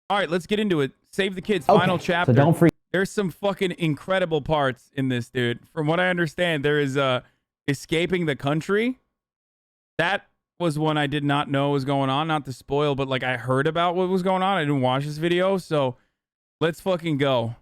All right, let's get into it. Save the Kids, final chapter. So don't freak. There's some fucking incredible parts in this, dude. From what I understand, there is escaping the country. That was one I did not know was going on. Not to spoil, but like I heard about what was going on. I didn't watch this video, so let's fucking go.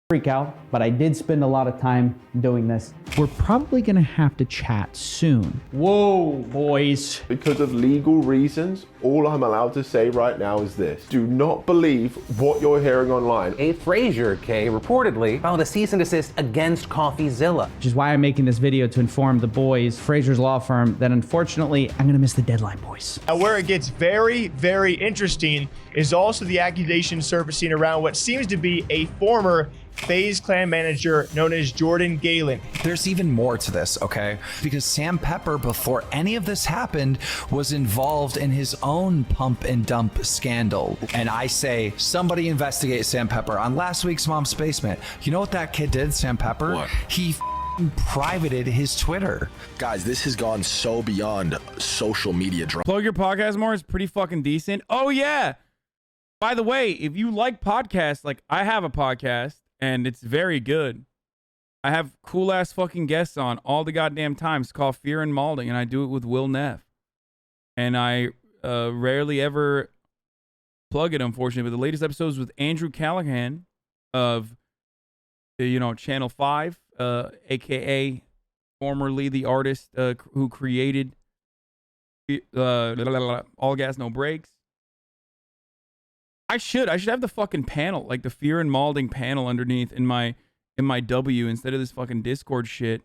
Freak out, but I did spend a lot of time doing this. We're probably gonna have to chat soon. Whoa, boys. Because of legal reasons, all I'm allowed to say right now is this. Do not believe what you're hearing online. A Frazier, Kay, reportedly filed a cease and desist against Coffeezilla. Which is why I'm making this video to inform the boys, Frazier's law firm, that unfortunately, I'm gonna miss the deadline, boys. Now, where it gets very, very interesting is also the accusation surfacing around what seems to be a former FaZe Clan manager known as Jordan Galen. There's even more to this, okay? Because Sam Pepper, before any of this happened, was involved in his own pump and dump scandal. And I say, somebody investigate Sam Pepper. On last week's Mom's Basement, you know what that kid did, Sam Pepper? What? He privated his Twitter. Guys, this has gone so beyond social media drama. Plug your podcast more. It's pretty fucking decent. Oh, yeah. By the way, if you like podcasts, like I have a podcast, and it's very good. I have cool ass fucking guests on all the goddamn time. It's called Fear and Malding, and I do it with Will Neff. And I rarely ever plug it, unfortunately. But the latest episode is with Andrew Callahan of, Channel 5, aka formerly the artist who created All Gas No Breaks. I should have the fucking panel, like the Fear and Malding panel underneath in my W instead of this fucking Discord shit.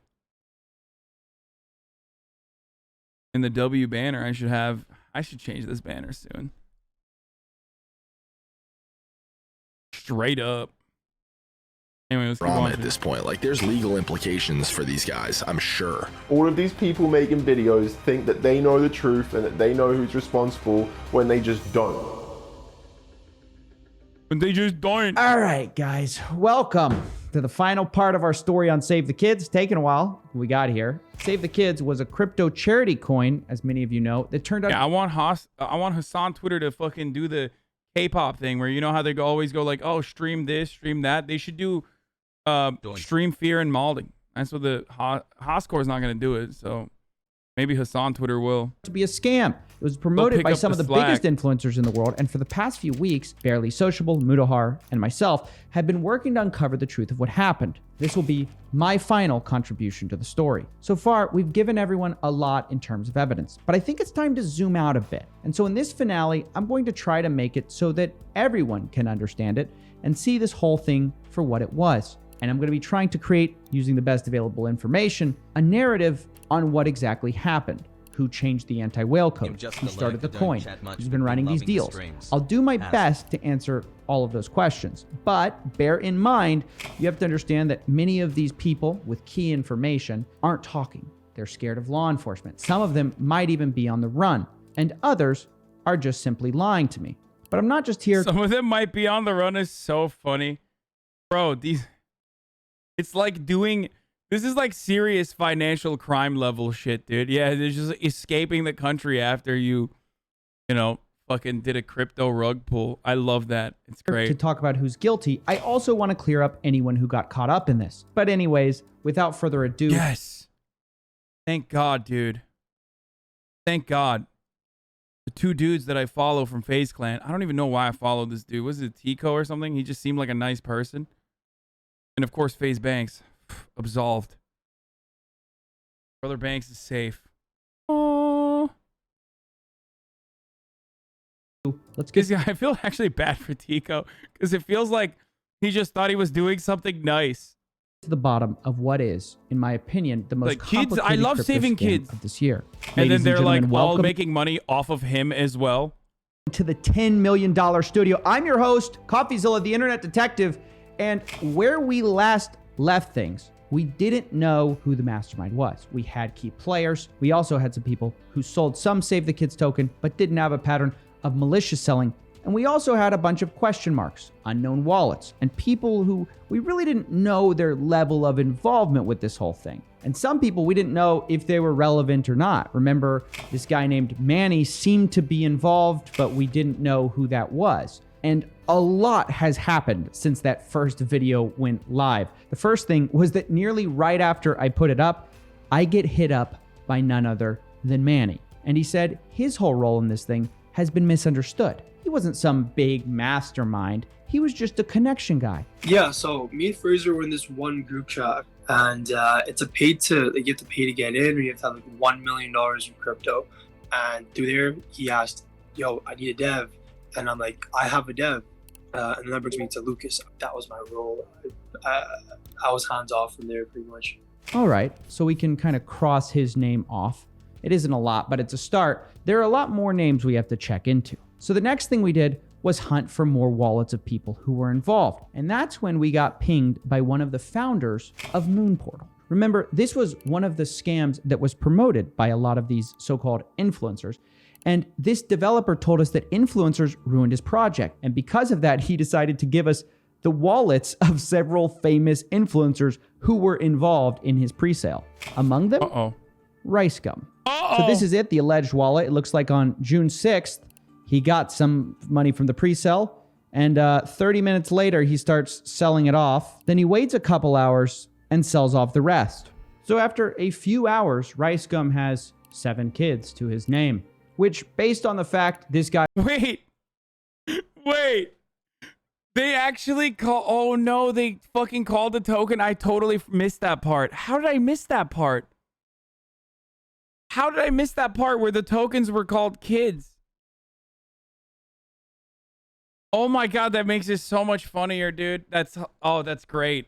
In the W banner, I should change this banner soon. Straight up. Anyway, let's keep Drama on. at this point. Like, there's legal implications for these guys, I'm sure. All of these people making videos think that they know the truth and that they know who's responsible when they just don't. But they just don't. All right, guys, welcome to the final part of our story on Save the Kids. Taking a while, we got here. Save the Kids was a crypto charity coin, as many of you know, that turned out. Yeah, I want Hasan Twitter to fucking do the K-pop thing where you know how they always go like, oh, stream this, stream that. They should do stream Fear and Malding. That's what the Hoscore is not going to do it. So maybe Hasan Twitter will. To be a scam. It was promoted by some of the biggest influencers in the world, and for the past few weeks, Barely Sociable, Mudahar, and myself have been working to uncover the truth of what happened. This will be my final contribution to the story. So far, we've given everyone a lot in terms of evidence, but I think it's time to zoom out a bit. And so in this finale, I'm going to try to make it so that everyone can understand it and see this whole thing for what it was. And I'm going to be trying to create, using the best available information, a narrative on what exactly happened. Who changed the anti-whale code, who started the coin, who's been running these deals. I'll do my best to answer all of those questions, but bear in mind, you have to understand that many of these people with key information aren't talking. They're scared of law enforcement. Some of them might even be on the run, and others are just simply lying to me. But I'm not just here. Some of them might be on the run is so funny. Bro, it's like this is like serious financial crime level shit, dude. Yeah, they're just escaping the country after you fucking did a crypto rug pull. I love that. It's great. To talk about who's guilty, I also want to clear up anyone who got caught up in this. But anyways, without further ado. Yes. Thank God, dude. Thank God. The two dudes that I follow from FaZe Clan. I don't even know why I followed this dude. Was it Tico or something? He just seemed like a nice person. And of course, FaZe Banks. Absolved. Brother Banks is safe. Oh, let's get. I feel actually bad for Tico because it feels like he just thought he was doing something nice. To the bottom of what is, in my opinion, the most like kids. I complicated love crypto saving scam kids of this year. And Ladies then they're like gentlemen, all welcome making money off of him as well. to the $10 million studio. I'm your host, Coffeezilla, the internet detective, and where we last left things, we didn't know who the mastermind was. We had key players. We also had some people who sold some Save the Kids token, but didn't have a pattern of malicious selling. And we also had a bunch of question marks, unknown wallets, and people who we really didn't know their level of involvement with this whole thing. And some people we didn't know if they were relevant or not. Remember, this guy named Manny seemed to be involved, but we didn't know who that was. And a lot has happened since that first video went live. The first thing was that nearly right after I put it up, I get hit up by none other than Manny. And he said his whole role in this thing has been misunderstood. He wasn't some big mastermind. He was just a connection guy. Yeah, so me and Fraser were in this one group chat, and it's a you have to pay to get in, or you have to have like $1 million in crypto. And through there, he asked, yo, I need a dev. And I'm like, I have a dev. And then that brings me to Lucas. That was my role. I was hands off from there pretty much. All right, so we can kind of cross his name off. It isn't a lot, but it's a start. There are a lot more names we have to check into. So the next thing we did was hunt for more wallets of people who were involved. And that's when we got pinged by one of the founders of Moonportal. Remember, this was one of the scams that was promoted by a lot of these so-called influencers. And this developer told us that influencers ruined his project. And because of that, he decided to give us the wallets of several famous influencers who were involved in his presale. Among them, Rice Gum. So this is it, the alleged wallet. It looks like on June 6th, he got some money from the presale, and 30 minutes later, he starts selling it off. Then he waits a couple hours and sells off the rest. So after a few hours, Rice Gum has 7 kids to his name, which, based on the fact this guy... Wait. They actually call... Oh, no, they fucking called the token. I totally missed that part. How did I miss that part? How did I miss that part where the tokens were called kids? Oh my God, that makes it so much funnier, dude. That's great.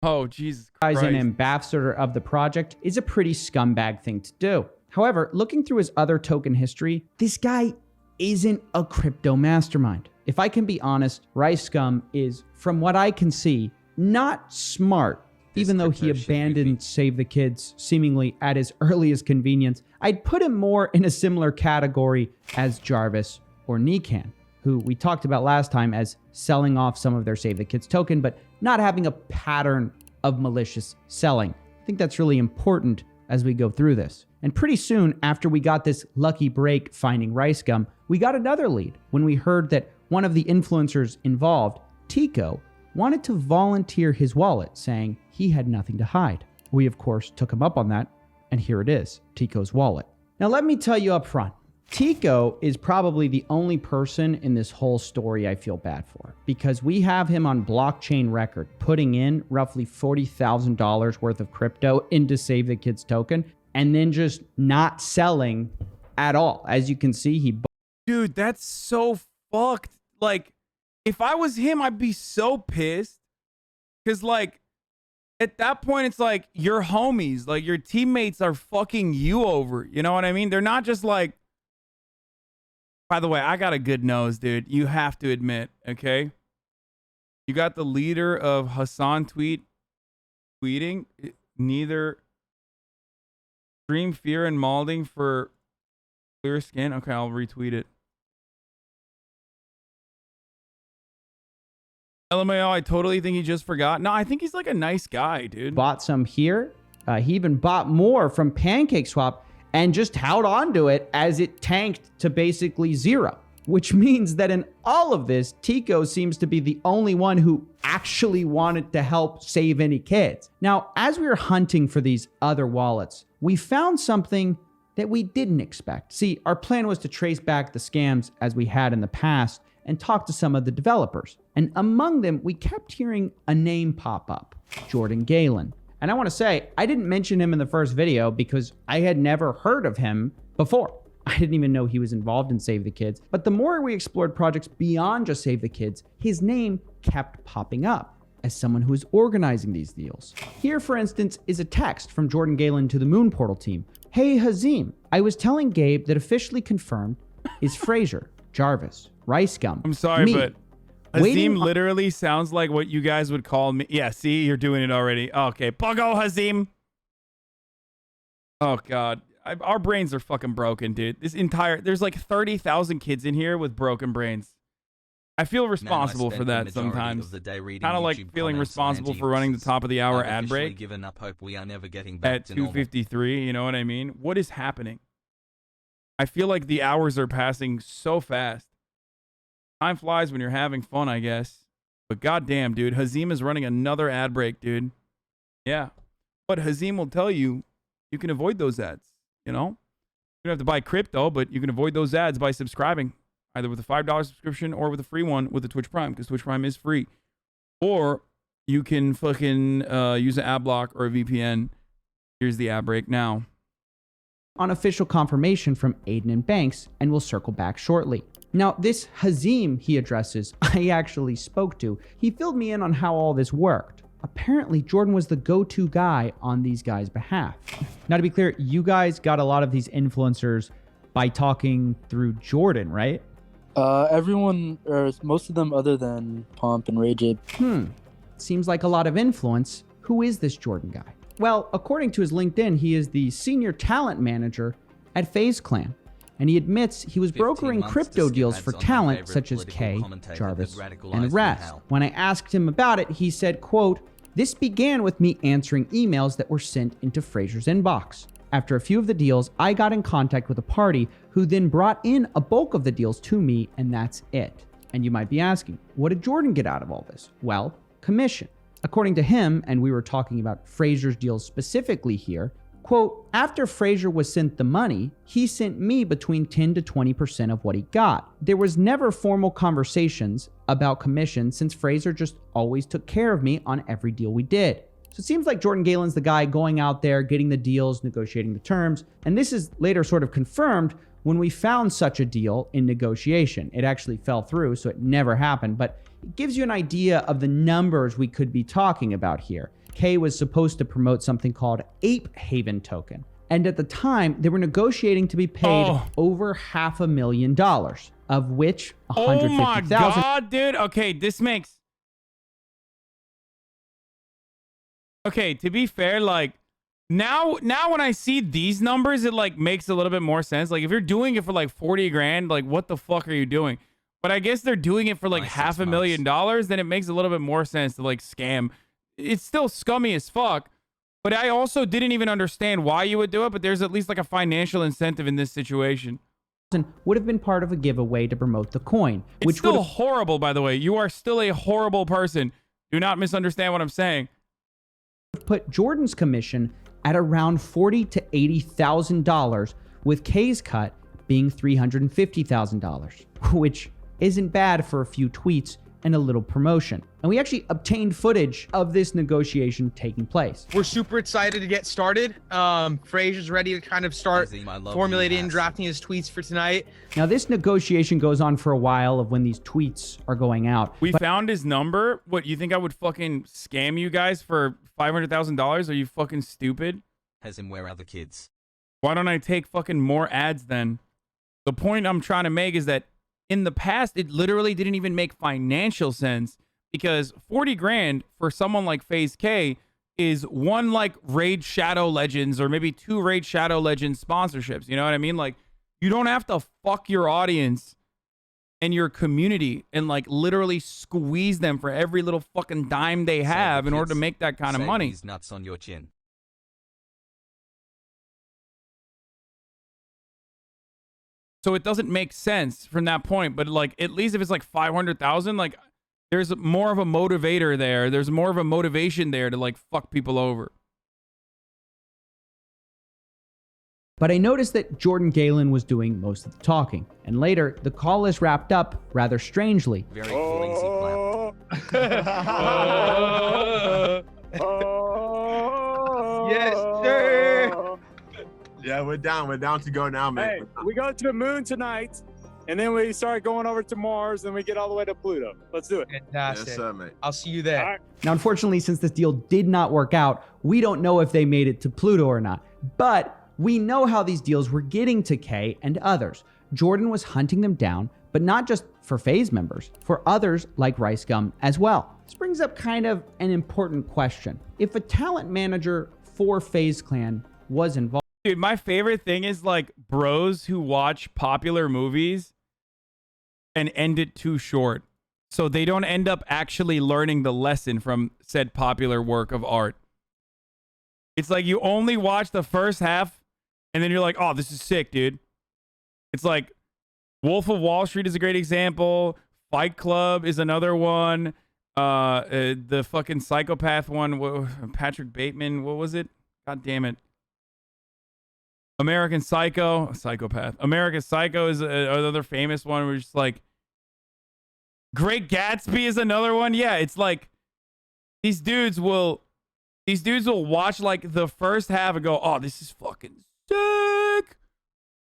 Oh, Jesus Christ. As an ambassador of the project is a pretty scumbag thing to do. However, looking through his other token history, this guy isn't a crypto mastermind. If I can be honest, Rice Scum is, from what I can see, not smart. Even though he abandoned Save the Kids seemingly at his earliest convenience, I'd put him more in a similar category as Jarvis or Nikan, who we talked about last time as selling off some of their Save the Kids token, but not having a pattern of malicious selling. I think that's really important as we go through this. And pretty soon after we got this lucky break finding Rice Gum, we got another lead when we heard that one of the influencers involved, Tico, wanted to volunteer his wallet, saying he had nothing to hide. We, of course, took him up on that, and here it is, Tico's wallet. Now, let me tell you up front, Tico is probably the only person in this whole story I feel bad for, because we have him on blockchain record putting in roughly $40,000 worth of crypto into Save the Kids token, and then just not selling at all. As you can see, Dude, that's so fucked. Like, if I was him, I'd be so pissed. Because, like, at that point, it's like your homies, like your teammates are fucking you over. You know what I mean? They're not just like, by the way, I got a good nose, dude. You have to admit, okay? You got the leader of Hasan tweeting, neither stream fear and malding for clear skin. Okay, I'll retweet it. LMAO, I totally think he just forgot. No, I think he's like a nice guy, dude. Bought some here. He even bought more from PancakeSwap and just held on to it as it tanked to basically zero. Which means that in all of this, Tico seems to be the only one who actually wanted to help save any kids. Now, as we were hunting for these other wallets, we found something that we didn't expect. See, our plan was to trace back the scams as we had in the past and talk to some of the developers. And among them, we kept hearing a name pop up, Jordan Galen. And I want to say, I didn't mention him in the first video because I had never heard of him before. I didn't even know he was involved in Save the Kids. But the more we explored projects beyond just Save the Kids, his name kept popping up as someone who is organizing these deals. Here, for instance, is a text from Jordan Galen to the Moonportal team. Hey, Hazim, I was telling Gabe that officially confirmed is Fraser, Jarvis, Rice Gum. I'm sorry, but Hazim literally sounds like what you guys would call me. Yeah, see, you're doing it already. Okay, Puggo Hazim. Oh, God. Our brains are fucking broken, dude. There's like 30,000 kids in here with broken brains. I feel responsible for that sometimes. Kind of like feeling responsible for running the top of the hour ad break given up hope we are never getting back at 2:53. You know what I mean? What is happening? I feel like the hours are passing so fast. Time flies when you're having fun, I guess. But goddamn, dude, Hazim is running another ad break, dude. Yeah. But Hazim will tell you, you can avoid those ads, you know? You don't have to buy crypto, but you can avoid those ads by subscribing, either with a $5 subscription or with a free one with the Twitch Prime, because Twitch Prime is free. Or you can fucking use an ad block or a VPN. Here's the ad break now. On official confirmation from Aiden and Banks, and we'll circle back shortly. Now, this Hazim he addresses, I actually spoke to. He filled me in on how all this worked. Apparently, Jordan was the go-to guy on these guys' behalf. Now, to be clear, you guys got a lot of these influencers by talking through Jordan, right? Everyone, or most of them other than Pomp and Rage. Seems like a lot of influence. Who is this Jordan guy? Well, according to his LinkedIn, he is the senior talent manager at FaZe Clan. And he admits he was brokering crypto deals for talent such as K, Jarvis, and Raz. When I asked him about it, he said, quote, "This began with me answering emails that were sent into Fraser's inbox. After a few of the deals, I got in contact with a party who then brought in a bulk of the deals to me, and that's it." And you might be asking, what did Jordan get out of all this? Well, commission. According to him, and we were talking about Fraser's deals specifically here, quote, "After Fraser was sent the money, he sent me between 10 to 20% of what he got. There was never formal conversations about commission since Fraser just always took care of me on every deal we did." So it seems like Jordan Galen's the guy going out there, getting the deals, negotiating the terms. And this is later sort of confirmed when we found such a deal in negotiation. It actually fell through, so it never happened. But it gives you an idea of the numbers we could be talking about here. K was supposed to promote something called Ape Haven Token. And at the time, they were negotiating to be paid over $500,000, of which $150,000. Oh my God, dude. Okay, this makes... Okay, to be fair, like, now when I see these numbers, it, like, makes a little bit more sense. Like, if you're doing it for, like, 40 grand, like, what the fuck are you doing? But I guess they're doing it for, like, $500,000, then it makes a little bit more sense to, like, scam. It's still scummy as fuck, but I also didn't even understand why you would do it, but there's at least, like, a financial incentive in this situation. Would have been part of a giveaway to promote the coin. It's still horrible, by the way. You are still a horrible person. Do not misunderstand what I'm saying. Put Jordan's commission at around $40,000 to $80,000, with K's cut being $350,000, which isn't bad for a few tweets and a little promotion. And we actually obtained footage of this negotiation taking place. We're super excited to get started. Fraser's ready to kind of start formulating and drafting his tweets for tonight. Now, this negotiation goes on for a while of when these tweets are going out. We found his number. What, you think I would fucking scam you guys for $500,000? Are you fucking stupid? Has him where are the kids? Why don't I take fucking more ads then? The point I'm trying to make is that in the past, it literally didn't even make financial sense, because 40 grand for someone like FaZe K is one, like, Raid Shadow Legends or maybe 2 Raid Shadow Legends sponsorships. You know what I mean? Like, you don't have to fuck your audience and your community and, like, literally squeeze them for every little fucking dime they have in order to make that kind of money. These nuts on your chin. So it doesn't make sense from that point, but, like, at least if it's like 500,000, like, there's more of a motivator there. There's more of a motivation there to, like, fuck people over. But I noticed that Jordan Galen was doing most of the talking, and later the call is wrapped up rather strangely. Very cool. Yes, sir. Yeah, we're down. We're down to go now, man. Hey, we go to the moon tonight, and then we start going over to Mars, and we get all the way to Pluto. Let's do it. Fantastic. Yes, sir, mate. I'll see you there. Right. Now, unfortunately, since this deal did not work out, we don't know if they made it to Pluto or not. But we know how these deals were getting to K and others. Jordan was hunting them down, but not just for FaZe members, for others like Rice Gum as well. This brings up kind of an important question. If a talent manager for FaZe Clan was involved... Dude, my favorite thing is, like, bros who watch popular movies and end it too short, so they don't end up actually learning the lesson from said popular work of art. It's like you only watch the first half, and then you're like, oh, this is sick, dude. It's like Wolf of Wall Street is a great example. Fight Club is another one. The fucking psychopath one, Patrick Bateman, what was it? God damn it. American Psycho, psychopath. American Psycho is another famous one where it's just like Great Gatsby is another one. Yeah, it's like these dudes will watch like the first half and go, "Oh, this is fucking sick."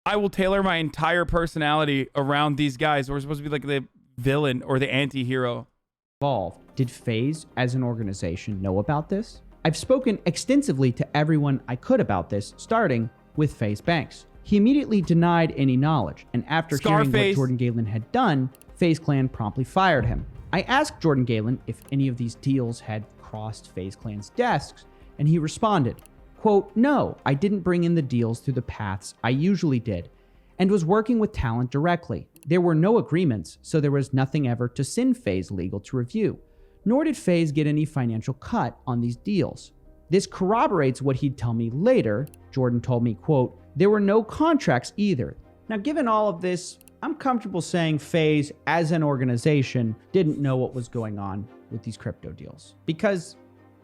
I will tailor my entire personality around these guys who are supposed to be like the villain or the anti-hero. Did FaZe as an organization know about this? I've spoken extensively to everyone I could about this, starting with FaZe Banks. He immediately denied any knowledge, and after hearing what Jordan Galen had done, FaZe Clan promptly fired him. I asked Jordan Galen if any of these deals had crossed FaZe Clan's desks, and he responded, quote, "No, I didn't bring in the deals through the paths I usually did, and was working with talent directly. There were no agreements, so there was nothing ever to send FaZe legal to review, nor did FaZe get any financial cut on these deals." This corroborates what he'd tell me later. Jordan told me, quote, "There were no contracts either." Now, given all of this, I'm comfortable saying FaZe as an organization didn't know what was going on with these crypto deals, because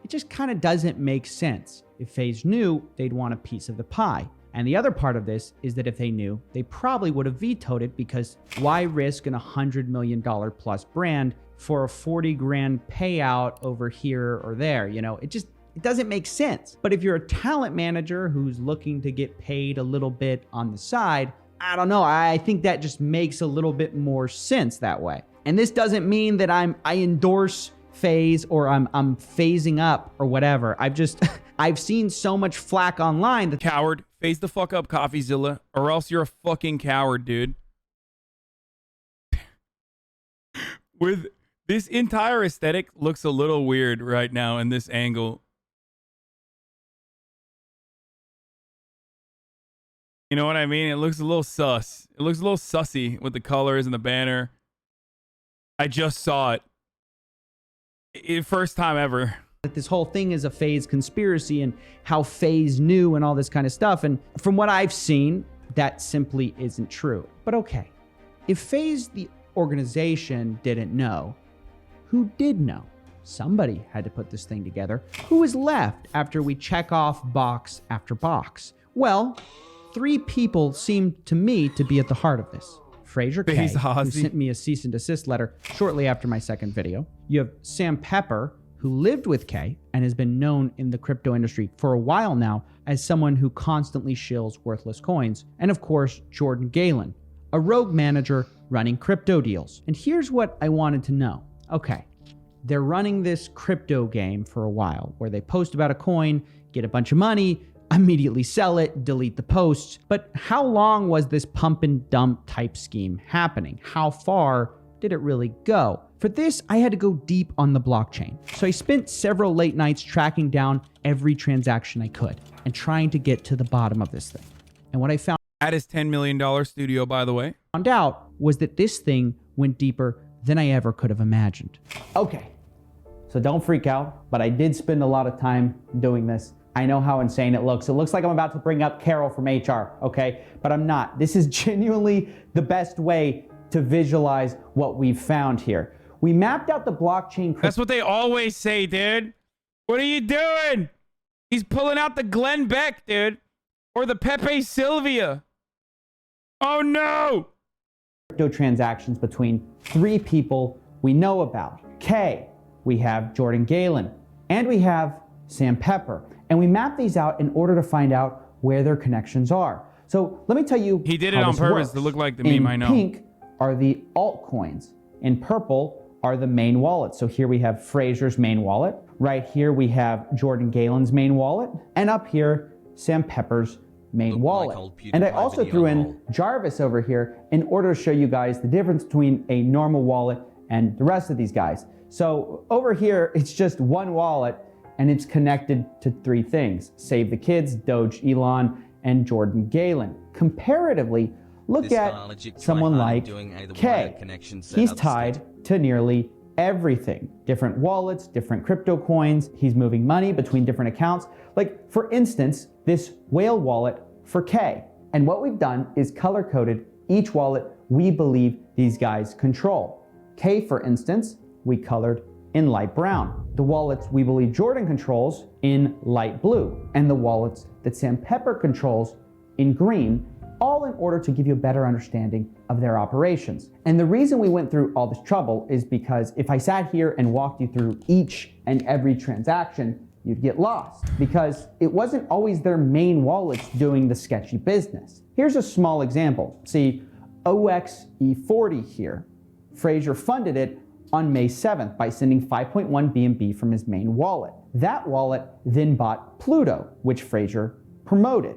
it just kind of doesn't make sense. If FaZe knew, they'd want a piece of the pie. And the other part of this is that if they knew, they probably would have vetoed it, because why risk an $100 million plus brand for a 40 grand payout over here or there? You know, it doesn't make sense. But if you're a talent manager who's looking to get paid a little bit on the side, I don't know. I think that just makes a little bit more sense that way. And this doesn't mean that I endorse FaZe or I'm phasing up or whatever. I've seen so much flack online that coward, phase the fuck up, Coffeezilla, or else you're a fucking coward, dude. With this entire aesthetic looks a little weird right now in this angle. You know what I mean? It looks a little sus. It looks a little sussy with the colors and the banner. I just saw it. First time ever. That this whole thing is a FaZe conspiracy and how FaZe knew and all this kind of stuff. And from what I've seen, that simply isn't true. But okay, if FaZe, the organization, didn't know, who did know? Somebody had to put this thing together. Who is left after we check off box after box? Well, 3 people seem to me to be at the heart of this. Fraser K, who sent me a cease and desist letter shortly after my second video. You have Sam Pepper, who lived with K and has been known in the crypto industry for a while now as someone who constantly shills worthless coins. And of course, Jordan Galen, a rogue manager running crypto deals. And here's what I wanted to know. Okay, they're running this crypto game for a while where they post about a coin, get a bunch of money, immediately sell it, delete the posts. But how long was this pump and dump type scheme happening? How far did it really go? For this, I had to go deep on the blockchain. So I spent several late nights tracking down every transaction I could and trying to get to the bottom of this thing. And what I found at his $10 million studio, by the way, found out was that this thing went deeper than I ever could have imagined. Okay, so don't freak out, but I did spend a lot of time doing this. I know how insane it looks. It looks like I'm about to bring up Carol from HR, okay? But I'm not. This is genuinely the best way to visualize what we've found here. We mapped out the blockchain. That's what they always say, dude. What are you doing? He's pulling out the Glenn Beck, dude. Or the Pepe Sylvia. Oh, no. Crypto transactions between 3 people we know about. K, we have Jordan Galen, and we have Sam Pepper. And we map these out in order to find out where their connections are. So let me tell you, he did it on purpose to look like the meme I know. In pink are the altcoins. In purple are the main wallets. So here we have Fraser's main wallet. Right here we have Jordan Galen's main wallet. And up here, Sam Pepper's main wallet. And I also threw in Jarvis over here in order to show you guys the difference between a normal wallet and the rest of these guys. So over here, it's just one wallet, and it's connected to 3 things: Save the Kids, Doge Elon, and Jordan Galen. Comparatively, look at someone like K. He's tied to nearly everything. Different wallets, different crypto coins. He's moving money between different accounts. Like, for instance, this whale wallet for K. And what we've done is color-coded each wallet we believe these guys control. K, for instance, we colored in light brown. The wallets we believe Jordan controls in light blue, and the wallets that Sam Pepper controls in green, all in order to give you a better understanding of their operations. And the reason we went through all this trouble is because if I sat here and walked you through each and every transaction, you'd get lost, because it wasn't always their main wallets doing the sketchy business. Here's a small example. See, OXE40 here. Frazier funded it on May 7th by sending 5.1 BNB from his main wallet. That wallet then bought Pluto, which Frazier promoted.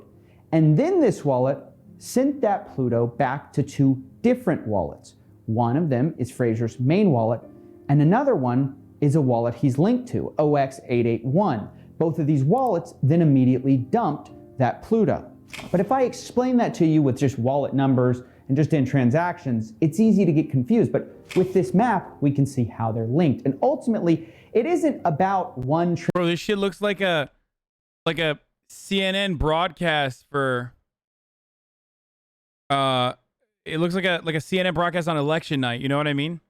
And then this wallet sent that Pluto back to two different wallets. One of them is Frazier's main wallet, and another one is a wallet he's linked to, OX881. Both of these wallets then immediately dumped that Pluto. But if I explain that to you with just wallet numbers and just in transactions, it's easy to get confused. But with this map, we can see how they're linked. And ultimately, it isn't about one. Bro, this shit looks like a CNN broadcast for. It looks like a CNN broadcast on election night. You know what I mean?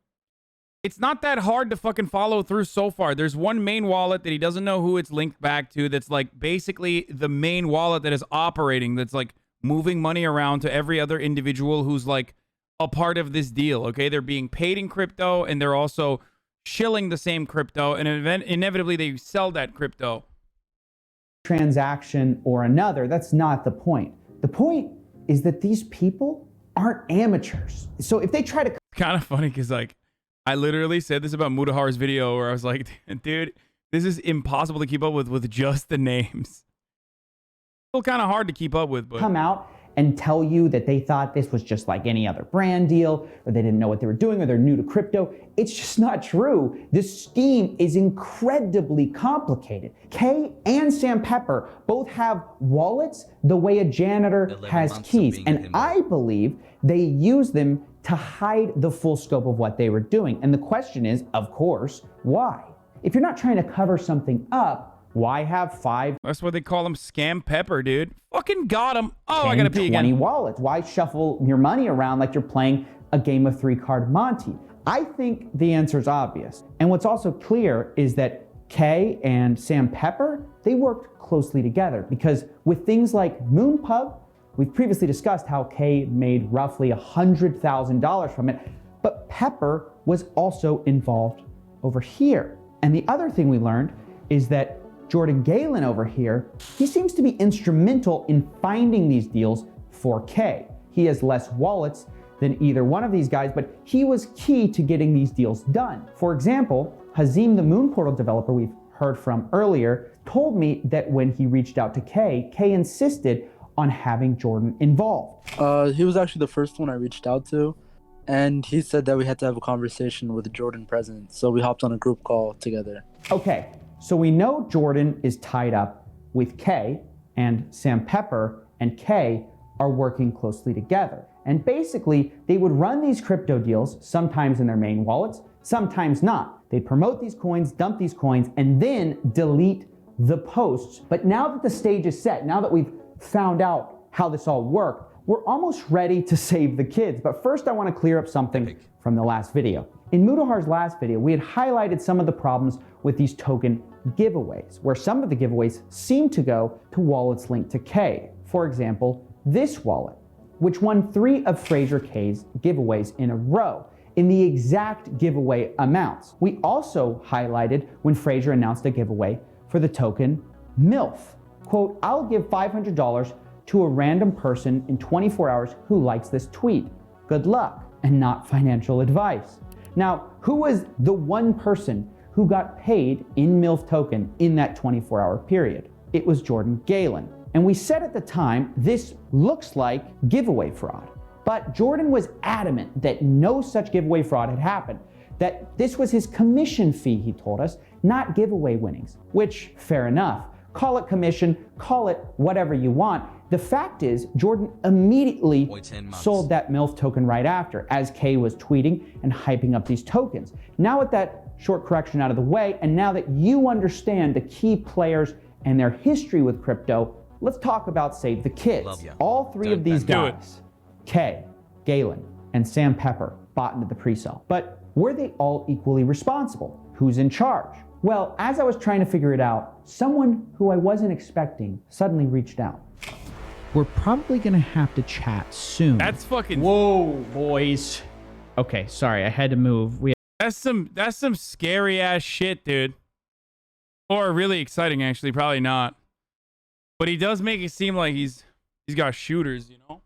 It's not that hard to fucking follow through so far. There's one main wallet that he doesn't know who it's linked back to. That's like basically the main wallet that is operating. That's like moving money around to every other individual who's like a part of this deal. Okay, they're being paid in crypto, and they're also shilling the same crypto, and inevitably they sell that crypto. Transaction or another, that's not the point. The point is that these people aren't amateurs. So if they try to... Kind of funny because like I literally said this about Mudahar's video where I was like, dude, this is impossible to keep up with just the names. Still kind of hard to keep up with, but come out and tell you that they thought this was just like any other brand deal, or they didn't know what they were doing, or they're new to crypto. It's just not true. This scheme is incredibly complicated. Kay and Sam Pepper both have wallets the way a janitor has keys, and I believe they use them to hide the full scope of what they were doing. And the question is, of course, why? If you're not trying to cover something up, why have 5? That's what they call them, Scam Pepper, dude. Fucking got him. Oh, I gotta pee again. 20 wallets. Why shuffle your money around like you're playing a game of 3-card Monty? I think the answer is obvious. And what's also clear is that Kay and Sam Pepper, they worked closely together, because with things like Moonpub, we've previously discussed how Kay made roughly $100,000 from it, but Pepper was also involved over here. And the other thing we learned is that Jordan Galen over here, he seems to be instrumental in finding these deals for Kay. He has less wallets than either one of these guys, but he was key to getting these deals done. For example, Hazim, the Moon Portal developer we've heard from earlier, told me that when he reached out to Kay, Kay insisted on having Jordan involved. He was actually the first one I reached out to, and he said that we had to have a conversation with Jordan present, so we hopped on a group call together. Okay. So we know Jordan is tied up with Kay, and Sam Pepper and Kay are working closely together. And basically, they would run these crypto deals, sometimes in their main wallets, sometimes not. They'd promote these coins, dump these coins, and then delete the posts. But now that the stage is set, now that we've found out how this all worked, we're almost ready to save the kids. But first, I want to clear up something from the last video. In Mudahar's last video, we had highlighted some of the problems with these token giveaways, where some of the giveaways seem to go to wallets linked to Kay. For example, this wallet, which won 3 of Frazier K's giveaways in a row in the exact giveaway amounts. We also highlighted when Frazier announced a giveaway for the token MILF. Quote, I'll give $500 to a random person in 24 hours who likes this tweet. Good luck, and not financial advice. Now, who was the one person who got paid in MILF token in that 24-hour period? It was Jordan Galen. And we said at the time, this looks like giveaway fraud. But Jordan was adamant that no such giveaway fraud had happened, that this was his commission fee, he told us, not giveaway winnings, which, fair enough. Call it commission, call it whatever you want. The fact is, Jordan immediately sold that MILF token right after, as Kay was tweeting and hyping up these tokens. Now with that short correction out of the way, and now that you understand the key players and their history with crypto, let's talk about Save the Kids. All 3 of these guys, Kay, Galen, and Sam Pepper bought into the pre-sale. But were they all equally responsible? Who's in charge? Well, as I was trying to figure it out, someone who I wasn't expecting suddenly reached out. We're probably gonna have to chat soon. That's fucking. Whoa, boys. Okay, sorry, I had to move. That's some scary ass shit, dude. Or really exciting, actually. Probably not. But he does make it seem like he's got shooters, you know.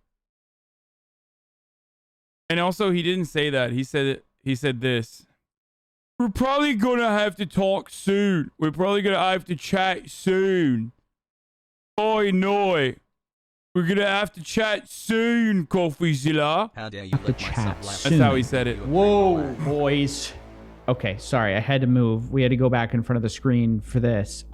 And also, he didn't say that. He said this. We're probably gonna have to talk soon. We're probably gonna have to chat soon. Oi, noi. We're gonna have to chat soon, Coffeezilla. How dare you let chat myself soon. That's how he said it. Whoa, boys. Okay, sorry, I had to move. We had to go back in front of the screen for this.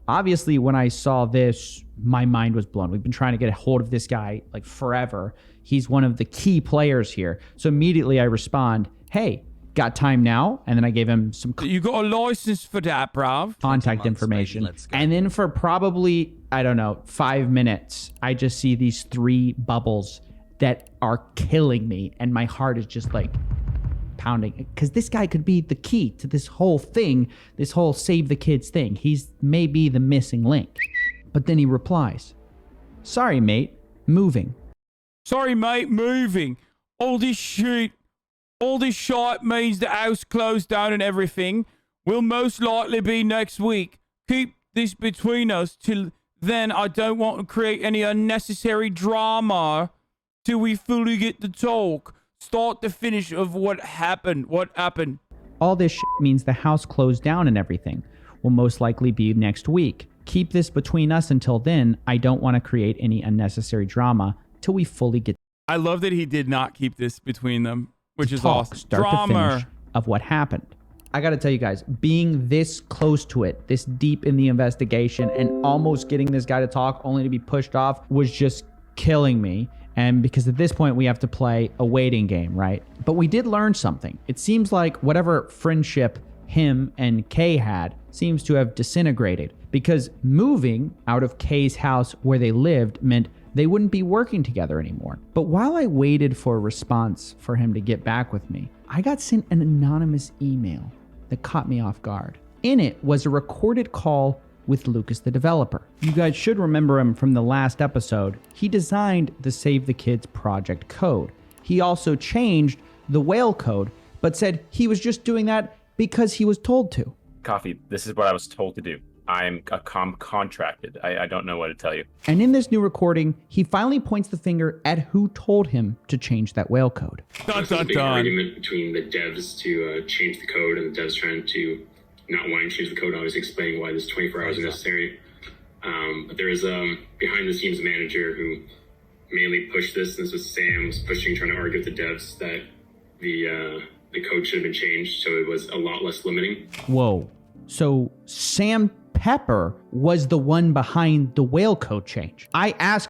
Obviously, when I saw this, my mind was blown. We've been trying to get a hold of this guy like forever. He's one of the key players here. So immediately I respond, hey, got time now? And then I gave him some You got a license for that, bruv? contact information. And then for probably, I don't know, 5 minutes, I just see these 3 bubbles that are killing me. And my heart is just like pounding. Because this guy could be the key to this whole thing, this whole save the kids thing. He's maybe the missing link. But then he replies, sorry, mate, moving. Sorry, mate, moving. All this shit means the house closed down and everything will most likely be next week. Keep this between us till then. I don't want to create any unnecessary drama till we fully get to talk. Start to finish of what happened. All this shit means the house closed down and everything will most likely be next week. Keep this between us until then. I don't want to create any unnecessary drama till we fully get. I love that he did not keep this between them, which is awesome. Start to finish of what happened. I got to tell you guys, being this close to it, this deep in the investigation, and almost getting this guy to talk only to be pushed off was just killing me. And because at this point we have to play a waiting game, right? But we did learn something. It seems like whatever friendship him and Kay had seems to have disintegrated, because moving out of Kay's house where they lived meant they wouldn't be working together anymore. But while I waited for a response for him to get back with me, I got sent an anonymous email that caught me off guard. In it was a recorded call with Lucas, the developer. You guys should remember him from the last episode. He designed the Save the Kids project code. He also changed the whale code, but said he was just doing that because he was told to. Coffee, this is what I was told to do. I'm contracted. I don't know what to tell you. And in this new recording, he finally points the finger at who told him to change that whale code. There's a big argument between the devs to change the code and the devs trying to not wanting to change the code, obviously explaining why this 24 hours is necessary. But there is a behind-the-scenes manager who mainly pushed this. This was Sam's pushing, trying to argue with the devs that the code should have been changed, so it was a lot less limiting. Whoa. So Sam Pepper was the one behind the whale code change. I asked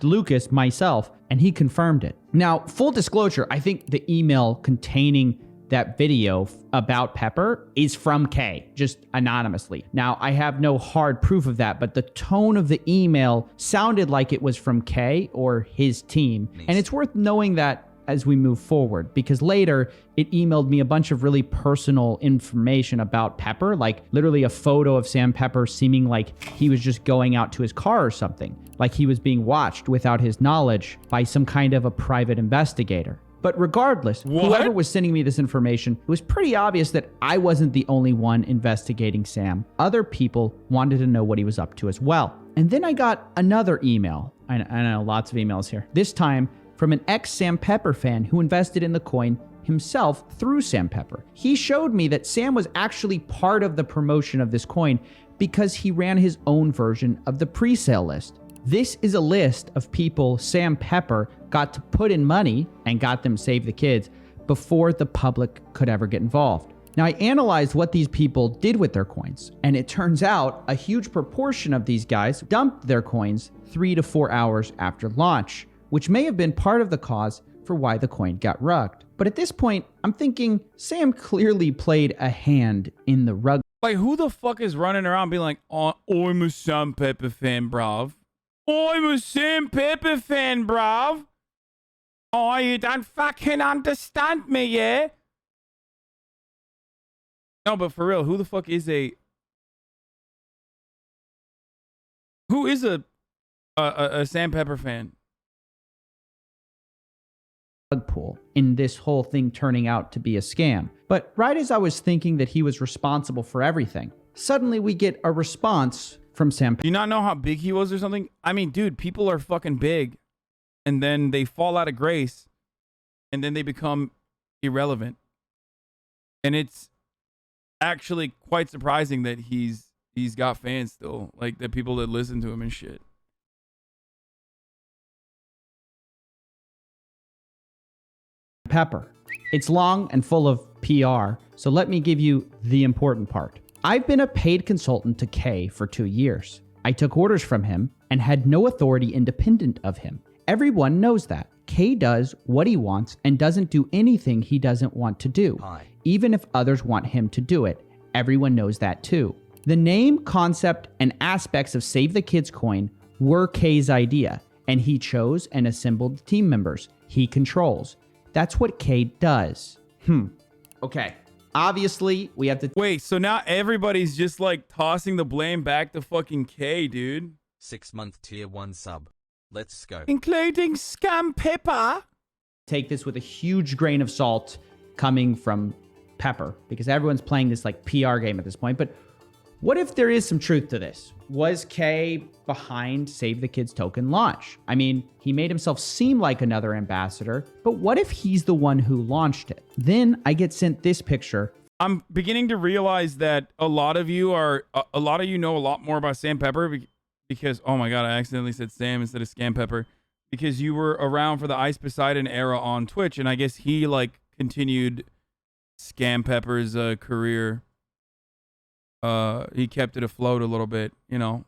Lucas myself, and he confirmed it. Now, full disclosure, I think the email containing that video about Pepper is from Kay, just anonymously. Now, I have no hard proof of that, but the tone of the email sounded like it was from Kay or his team. And it's worth knowing that as we move forward, because later it emailed me a bunch of really personal information about Pepper, like literally a photo of Sam Pepper seeming like he was just going out to his car or something, like he was being watched without his knowledge by some kind of a private investigator. But regardless, whoever was sending me this information, it was pretty obvious that I wasn't the only one investigating Sam. Other people wanted to know what he was up to as well. And then I got another email. I know, lots of emails here. This time from an ex-Sam Pepper fan who invested in the coin himself through Sam Pepper. He showed me that Sam was actually part of the promotion of this coin because he ran his own version of the pre-sale list. This is a list of people Sam Pepper got to put in money and got them Save the Kids before the public could ever get involved. Now, I analyzed what these people did with their coins, and it turns out a huge proportion of these guys dumped their coins 3 to 4 hours after launch, which may have been part of the cause for why the coin got rugged. But at this point, I'm thinking Sam clearly played a hand in the rug. Like, who the fuck is running around being like, oh, I'm a Sam Pepper fan, bruv? I'm a Sam Pepper fan, bruv. Oh, you don't fucking understand me, yeah? No, but for real, who the fuck is a Sam Pepper fan? Pool in this whole thing turning out to be a scam. But right as I was thinking that he was responsible for everything, suddenly we get a response from Sam. Do you not know how big he was or something? I mean, dude, people are fucking big and then they fall out of grace and then they become irrelevant. And it's actually quite surprising that he's got fans still, like the people that listen to him and shit. Pepper. It's long and full of PR, so let me give you the important part. I've been a paid consultant to Kay for 2 years. I took orders from him and had no authority independent of him. Everyone knows that. Kay does what he wants and doesn't do anything he doesn't want to do, even if others want him to do it. Everyone knows that too. The name, concept, and aspects of Save the Kids coin were Kay's idea, and he chose and assembled the team members he controls. That's what Kay does. Okay. Obviously, we have to... Wait, so now everybody's just like tossing the blame back to fucking Kay, dude. 6-month tier 1 sub. Let's go. Including Scam Pepper. Take this with a huge grain of salt coming from Pepper, because everyone's playing this like PR game at this point. But what if there is some truth to this? Was Kay behind Save the Kids token launch? I mean, he made himself seem like another ambassador, but what if he's the one who launched it? Then I get sent this picture. I'm beginning to realize that a lot of you know a lot more about Sam Pepper because, oh my God, I accidentally said Sam instead of Scam Pepper, because you were around for the Ice Poseidon era on Twitch, and I guess he like continued Scam Pepper's career. He kept it afloat a little bit, you know.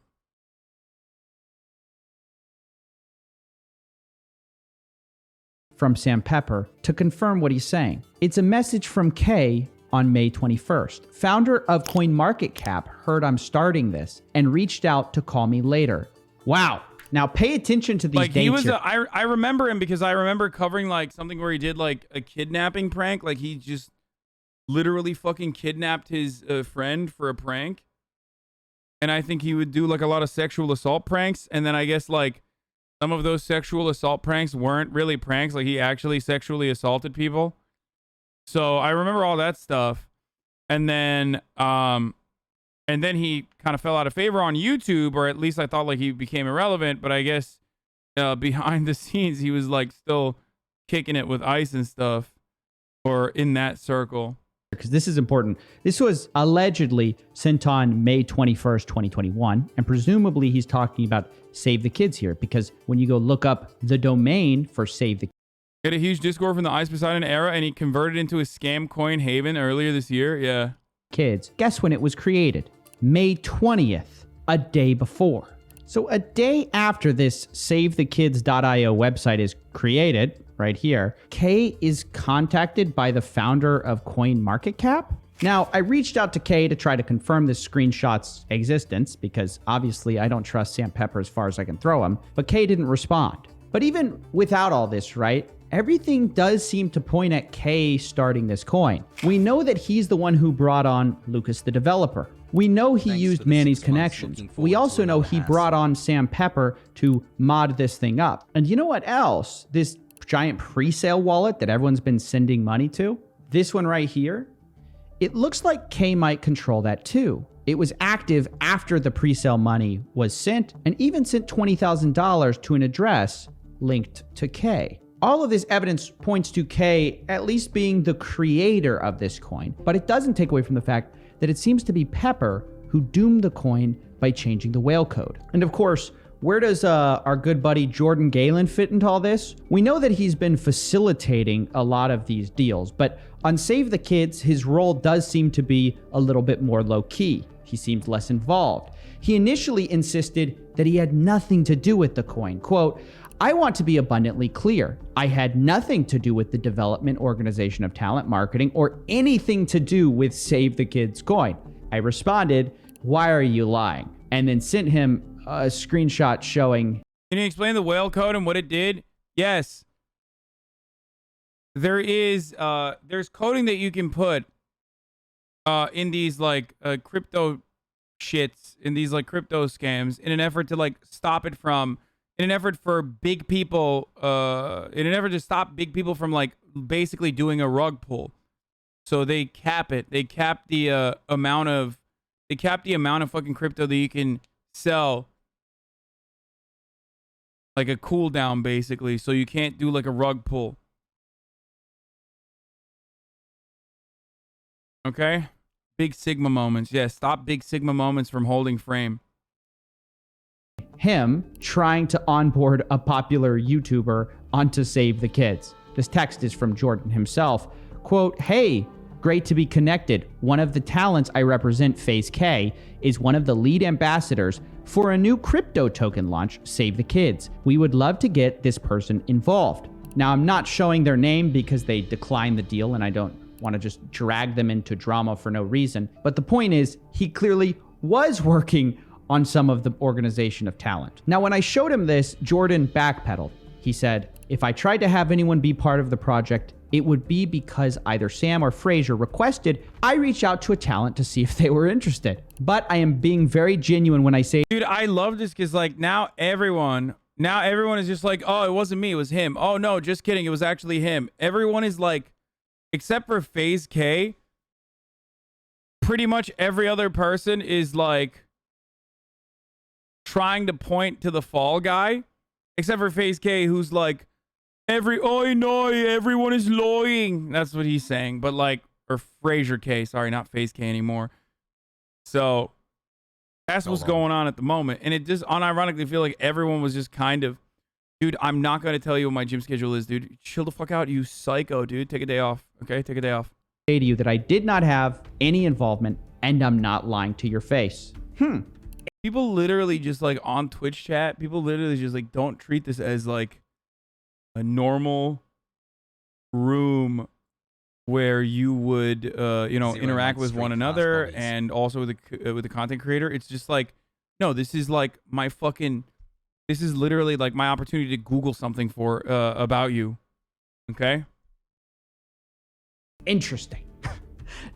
From Sam Pepper to confirm what he's saying. It's a message from Kay on May 21st. Founder of CoinMarketCap heard I'm starting this and reached out to call me later. Wow. Now pay attention to these like dates. He was I remember him because I remember covering like something where he did like a kidnapping prank. Like he just literally fucking kidnapped his friend for a prank. And I think he would do like a lot of sexual assault pranks. And then I guess like some of those sexual assault pranks weren't really pranks. Like he actually sexually assaulted people. So I remember all that stuff. And then he kind of fell out of favor on YouTube, or at least I thought like he became irrelevant. But I guess behind the scenes, he was like still kicking it with Ice and stuff, or in that circle. Because this is important. This was allegedly sent on May 21st, 2021. And presumably he's talking about Save the Kids here, because when you go look up the domain for Save the Kids, he had a huge Discord from the Ice Poseidon era, and he converted into a scam coin haven earlier this year. Yeah. Kids, guess when it was created? May 20th, a day before. So a day after this SaveTheKids.io website is created, right here, Kay is contacted by the founder of CoinMarketCap. Now, I reached out to Kay to try to confirm this screenshot's existence, because obviously I don't trust Sam Pepper as far as I can throw him, but Kay didn't respond. But even without all this, right, everything does seem to point at Kay starting this coin. We know that he's the one who brought on Lucas the developer. We know he used Manny's connections. We also know he brought on Sam Pepper to mod this thing up. And you know what else? This giant pre-sale wallet that everyone's been sending money to, this one right here, it looks like Kay might control that too. It was active after the pre-sale money was sent, and even sent $20,000 to an address linked to Kay. All of this evidence points to Kay at least being the creator of this coin, but it doesn't take away from the fact that it seems to be Pepper who doomed the coin by changing the whale code. And of course, where does our good buddy Jordan Galen fit into all this? We know that he's been facilitating a lot of these deals, but on Save the Kids, his role does seem to be a little bit more low-key. He seems less involved. He initially insisted that he had nothing to do with the coin. Quote, "I want to be abundantly clear. I had nothing to do with the development, organization of talent, marketing, or anything to do with Save the Kids coin." I responded, "Why are you lying?" And then sent him a screenshot showing Can you explain the whale code and what it did? Yes. There is there's coding that you can put in these like crypto shits, in these like crypto scams, in an effort to like stop it from, in an effort for big people, in an effort to stop big people from like basically doing a rug pull. So they cap it. They cap the amount of fucking crypto that you can sell, like a cooldown basically. So you can't do like a rug pull. Okay? Big Sigma moments. Yeah, stop Big Sigma moments from holding frame. Him trying to onboard a popular YouTuber onto Save the Kids. This text is from Jordan himself. Quote, "Hey, great to be connected. One of the talents I represent, FaZe K, is one of the lead ambassadors for a new crypto token launch, Save the Kids. We would love to get this person involved." Now, I'm not showing their name because they declined the deal and I don't want to just drag them into drama for no reason. But the point is, he clearly was working on some of the organization of talent. Now, when I showed him this, Jordan backpedaled. He said, "If I tried to have anyone be part of the project, it would be because either Sam or Frazier requested I reach out to a talent to see if they were interested. But I am being very genuine when I say..." Dude, I love this because like now everyone is just like, oh, it wasn't me, it was him. Oh no, just kidding, it was actually him. Everyone is like, except for FaZe K, pretty much every other person is like trying to point to the fall guy, except for FaZe K, who's like, everyone is lying. That's what he's saying. But like, or Frazier K, sorry, not FaZe K anymore. So that's what's going on at the moment. And it just unironically feel like everyone was just kind of, dude, I'm not going to tell you what my gym schedule is, dude. Chill the fuck out, you psycho, dude. Take a day off, okay? Take a day off. Say to you that I did not have any involvement, and I'm not lying to your face. People literally just like on Twitch chat, people literally just like don't treat this as like a normal room where you would, interact with one another and also with the content creator. It's just like, no, this is like my fucking... This is literally like my opportunity to Google something for about you. Okay? Interesting.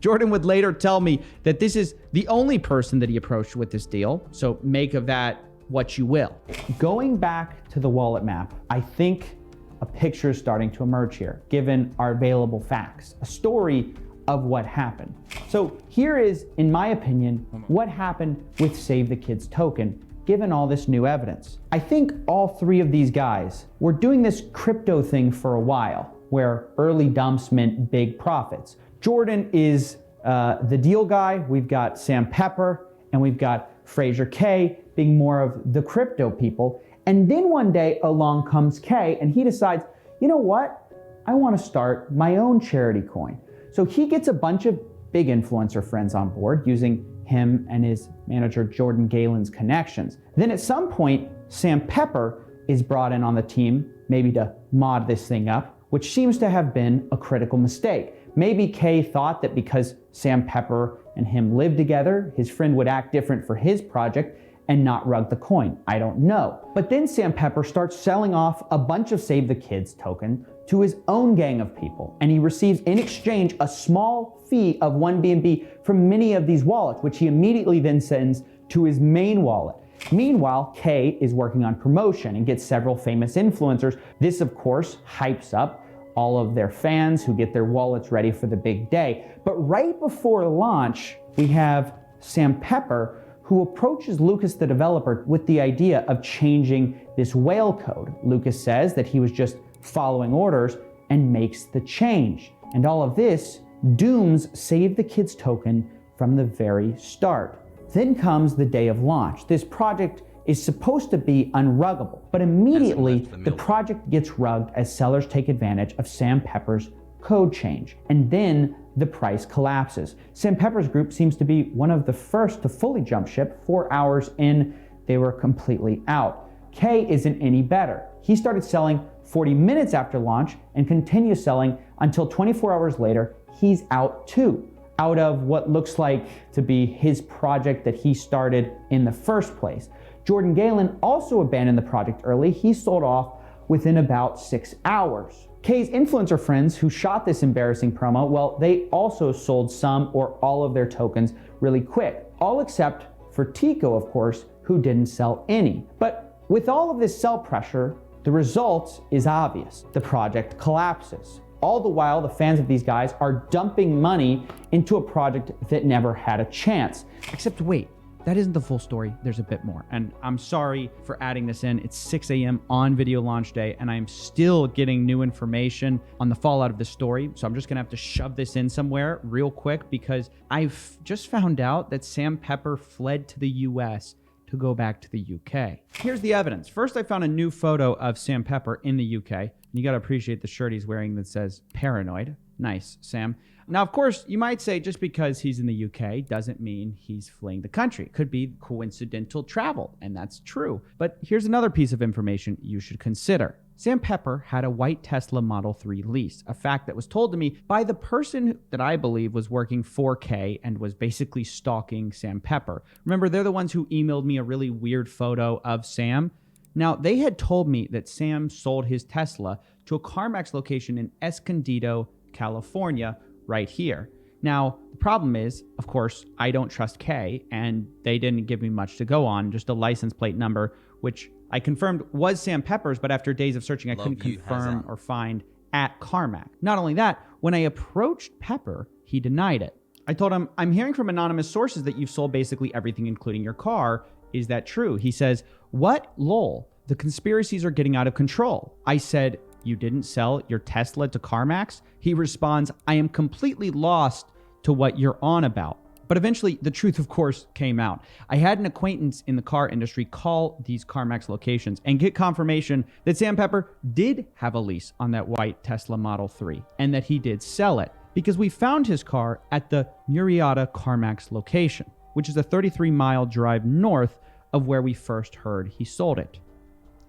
Jordan would later tell me that this is the only person that he approached with this deal. So make of that what you will. Going back to the wallet map, I think a picture is starting to emerge here, given our available facts. A story of what happened. So here is, in my opinion, what happened with Save the Kids token, given all this new evidence. I think all three of these guys were doing this crypto thing for a while, where early dumps meant big profits. Jordan is the deal guy. We've got Sam Pepper, and we've got Frazier K being more of the crypto people. And then one day along comes K, and he decides, you know what? I want to start my own charity coin. So he gets a bunch of big influencer friends on board using him and his manager Jordan Galen's connections. Then at some point, Sam Pepper is brought in on the team, maybe to mod this thing up, which seems to have been a critical mistake. Maybe Kay thought that because Sam Pepper and him lived together, his friend would act different for his project and not rug the coin. I don't know. But then Sam Pepper starts selling off a bunch of Save the Kids token to his own gang of people, and he receives in exchange a small fee of 1 BNB from many of these wallets, which he immediately then sends to his main wallet. Meanwhile, Kay is working on promotion and gets several famous influencers. This, of course, hypes up all of their fans who get their wallets ready for the big day. But right before launch, we have Sam Pepper, who approaches Lucas, the developer, with the idea of changing this whale code. Lucas says that he was just following orders and makes the change. And all of this dooms Save the Kids token from the very start. Then comes the day of launch. This project is supposed to be unruggable, but immediately the project gets rugged as sellers take advantage of Sam Pepper's code change. And then the price collapses. Sam Pepper's group seems to be one of the first to fully jump ship. 4 hours in, they were completely out. Kay isn't any better. He started selling 40 minutes after launch and continues selling until 24 hours later, he's out too. Out of what looks like to be his project that he started in the first place. Jordan Galen also abandoned the project early. He sold off within about 6 hours. Kay's influencer friends who shot this embarrassing promo, well, they also sold some or all of their tokens really quick, all except for Tico, of course, who didn't sell any. But with all of this sell pressure, the result is obvious. The project collapses. All the while, the fans of these guys are dumping money into a project that never had a chance. Except wait, that isn't the full story. There's a bit more. And I'm sorry for adding this in. It's 6 a.m. on video launch day, and I'm still getting new information on the fallout of the story. So I'm just gonna have to shove this in somewhere real quick because I've just found out that Sam Pepper fled to the US to go back to the UK. Here's the evidence. First, I found a new photo of Sam Pepper in the UK. You gotta appreciate the shirt he's wearing that says paranoid. Nice, Sam. Now, of course, you might say just because he's in the UK doesn't mean he's fleeing the country. It could be coincidental travel, and that's true. But here's another piece of information you should consider. Sam Pepper had a white Tesla Model 3 lease, a fact that was told to me by the person that I believe was working for K and was basically stalking Sam Pepper. Remember, they're the ones who emailed me a really weird photo of Sam. Now, they had told me that Sam sold his Tesla to a CarMax location in Escondido, California, right here. Now, the problem is, of course, I don't trust K, and they didn't give me much to go on, just a license plate number, which I confirmed was Sam Pepper's, but after days of searching, I couldn't confirm Hasan. or find at CarMax. Not only that, when I approached Pepper, he denied it. I told him, I'm hearing from anonymous sources that you've sold basically everything, including your car. Is that true? He says, what? Lol. The conspiracies are getting out of control. I said, you didn't sell your Tesla to CarMax? He responds, I am completely lost to what you're on about. But eventually, the truth, of course, came out. I had an acquaintance in the car industry call these CarMax locations and get confirmation that Sam Pepper did have a lease on that white Tesla Model 3 and that he did sell it because we found his car at the Murrieta CarMax location, which is a 33-mile drive north of where we first heard he sold it.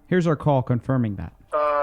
Here's our call confirming that.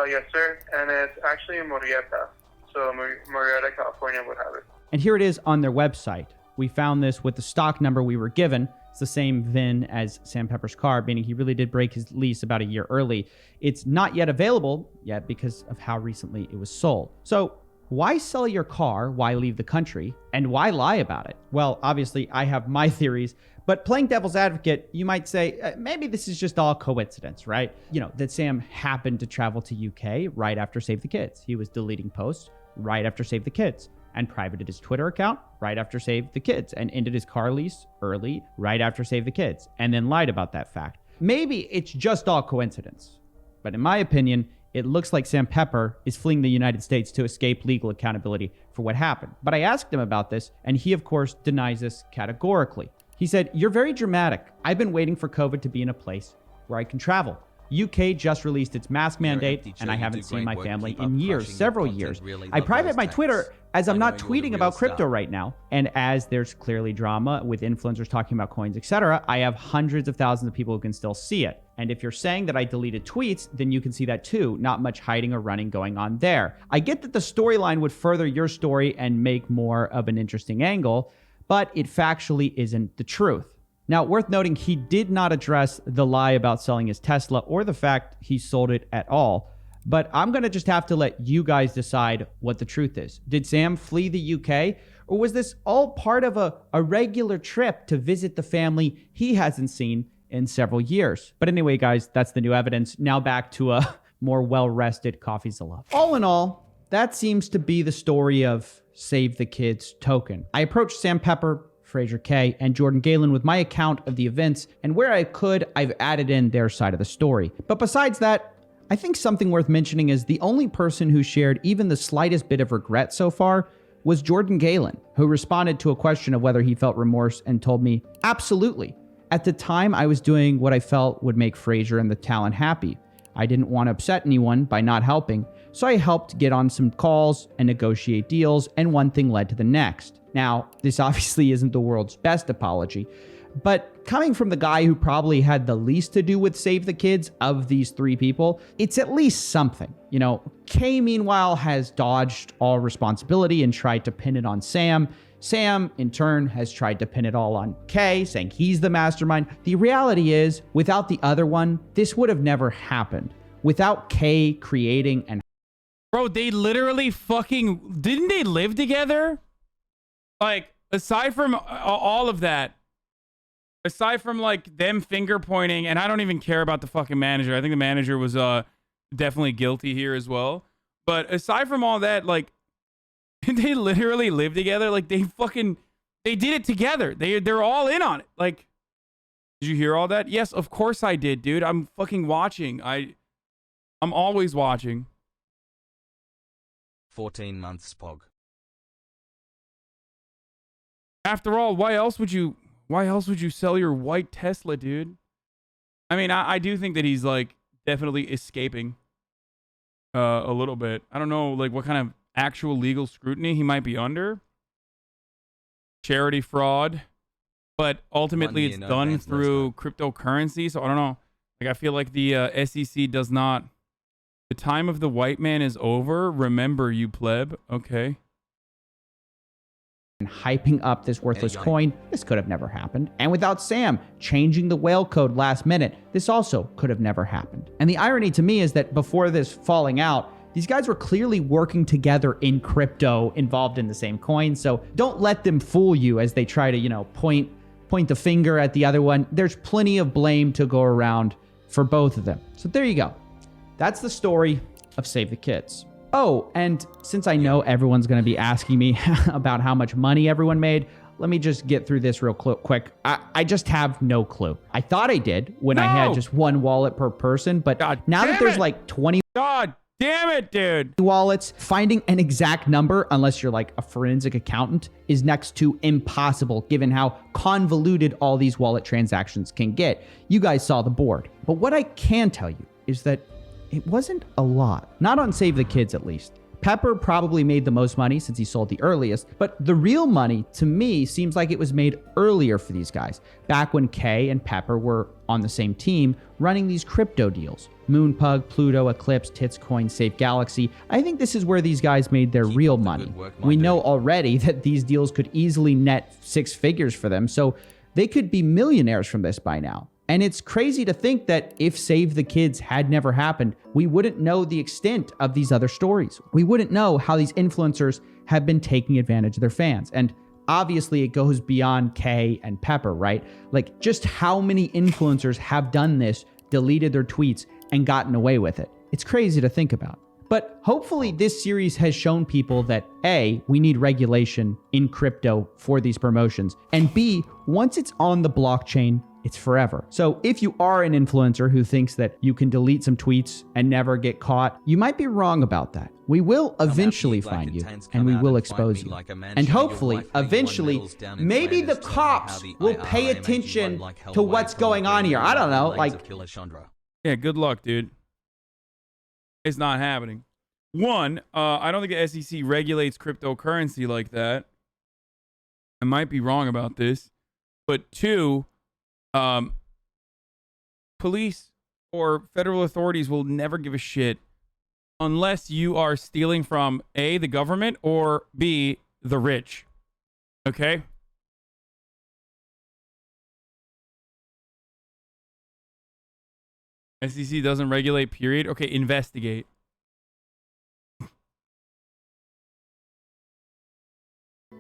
Yes, sir. And it's actually in Murrieta. So Murrieta, California would have it. And here it is on their website. We found this with the stock number we were given. It's the same VIN as Sam Pepper's car, meaning he really did break his lease about a year early. It's not yet available yet because of how recently it was sold. So why sell your car? Why leave the country? And why lie about it? Well, obviously, I have my theories. But playing devil's advocate, you might say, maybe this is just all coincidence, right? You know, that Sam happened to travel to UK right after Save the Kids. He was deleting posts right after Save the Kids and privated his Twitter account right after Save the Kids and ended his car lease early right after Save the Kids and then lied about that fact. Maybe it's just all coincidence. But in my opinion, it looks like Sam Pepper is fleeing the United States to escape legal accountability for what happened. But I asked him about this, and he, of course, denies this categorically. He said, you're very dramatic. I've been waiting for COVID to be in a place where I can travel. UK just released its mask mandate, and I haven't seen my family in years, several years. I private my Twitter as I'm not tweeting about crypto right now. And as there's clearly drama with influencers talking about coins, etc., I have hundreds of thousands of people who can still see it. And if you're saying that I deleted tweets, then you can see that too. Not much hiding or running going on there. I get that the storyline would further your story and make more of an interesting angle, but it factually isn't the truth. Now, worth noting, he did not address the lie about selling his Tesla or the fact he sold it at all. But I'm going to just have to let you guys decide what the truth is. Did Sam flee the UK? Or was this all part of a regular trip to visit the family he hasn't seen in several years? But anyway, guys, that's the new evidence. Now back to a more well-rested Coffeezilla. All in all, that seems to be the story of Save the Kids token. I approached Sam Pepper, Fraser K, and Jordan Galen with my account of the events, and where I could, I've added in their side of the story. But besides that, I think something worth mentioning is the only person who shared even the slightest bit of regret so far was Jordan Galen, who responded to a question of whether he felt remorse and told me, absolutely. At the time, I was doing what I felt would make Fraser and the talent happy. I didn't want to upset anyone by not helping, so I helped get on some calls and negotiate deals, and one thing led to the next. Now, this obviously isn't the world's best apology, but coming from the guy who probably had the least to do with Save the Kids of these three people, it's at least something. You know, Kay, meanwhile, has dodged all responsibility and tried to pin it on Sam. Sam, in turn, has tried to pin it all on Kay, saying he's the mastermind. The reality is, without the other one, this would have never happened. Without Kay creating and... Bro, they literally fucking... Didn't they live together? Like, aside from all of that, aside from, like, them finger pointing, and I don't even care about the fucking manager. I think the manager was definitely guilty here as well. But aside from all that, like, they literally live together. Like, they did it together. They're all in on it. Like, did you hear all that? Yes, of course I did, dude. I'm fucking watching. I'm always watching. 14 months, Pog. After all, why else would you sell your white Tesla, dude? I mean, I do think that he's, like, definitely escaping a little bit. I don't know, like, what kind of actual legal scrutiny he might be under. Charity fraud. But ultimately it's done through cryptocurrency, so I don't know. Like, I feel like the SEC does not... The time of the white man is over. Remember, you pleb. Okay. And hyping up this worthless coin, this could have never happened. And without Sam changing the whale code last minute, this also could have never happened. And the irony to me is that before this falling out, these guys were clearly working together in crypto, involved in the same coin. So don't let them fool you as they try to, you know, point the finger at the other one. There's plenty of blame to go around for both of them. So there you go. That's the story of Save the Kids. Oh, and since I know everyone's going to be asking me about how much money everyone made, let me just get through this real quick. I just have no clue. I thought I did when I had just one wallet per person, but now that there's like 20... God damn it, dude. Wallets, finding an exact number, unless you're like a forensic accountant, is next to impossible given how convoluted all these wallet transactions can get. You guys saw the board. But what I can tell you is that it wasn't a lot. Not on Save the Kids, at least. Pepper probably made the most money since he sold the earliest, but the real money, to me, seems like it was made earlier for these guys, back when Kay and Pepper were on the same team running these crypto deals. Moonpug, Pluto, Eclipse, Titscoin, Safe Galaxy. I think this is where these guys made their real money. We know already that these deals could easily net 6 figures for them, so they could be millionaires from this by now. And it's crazy to think that if Save the Kids had never happened, we wouldn't know the extent of these other stories. We wouldn't know how these influencers have been taking advantage of their fans. And obviously it goes beyond Kay and Pepper, right? Like, just how many influencers have done this, deleted their tweets, and gotten away with it? It's crazy to think about. But hopefully this series has shown people that A, we need regulation in crypto for these promotions, and B, once it's on the blockchain, it's forever. So if you are an influencer who thinks that you can delete some tweets and never get caught, you might be wrong about that. We will eventually find you, and we will expose you. And hopefully, eventually, maybe the cops will pay attention to what's going on here. I don't know, like... Yeah, good luck, dude. It's not happening. One, I don't think the SEC regulates cryptocurrency like that. I might be wrong about this. But two, police or federal authorities will never give a shit unless you are stealing from A, the government, or B, the rich. Okay? SEC doesn't regulate, period. Okay, investigate.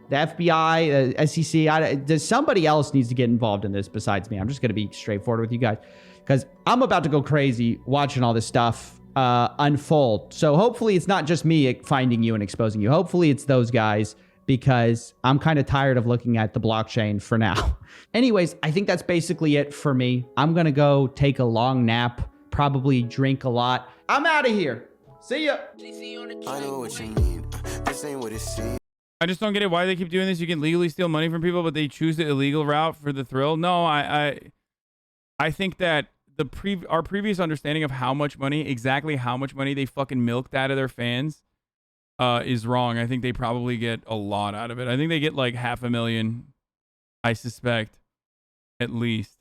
The FBI, the SEC, somebody else needs to get involved in this besides me. I'm just going to be straightforward with you guys because I'm about to go crazy watching all this stuff unfold. So hopefully it's not just me finding you and exposing you. Hopefully it's those guys because I'm kind of tired of looking at the blockchain for now. Anyways, I think that's basically it for me. I'm going to go take a long nap, probably drink a lot. I'm out of here. See ya. I know what you mean. This ain't what it seems. I just don't get it. Why they keep doing this? You can legally steal money from people, but they choose the illegal route for the thrill. No, I think that our previous understanding of exactly how much money they fucking milked out of their fans, is wrong. I think they probably get a lot out of it. I think they get like $500,000, I suspect, at least.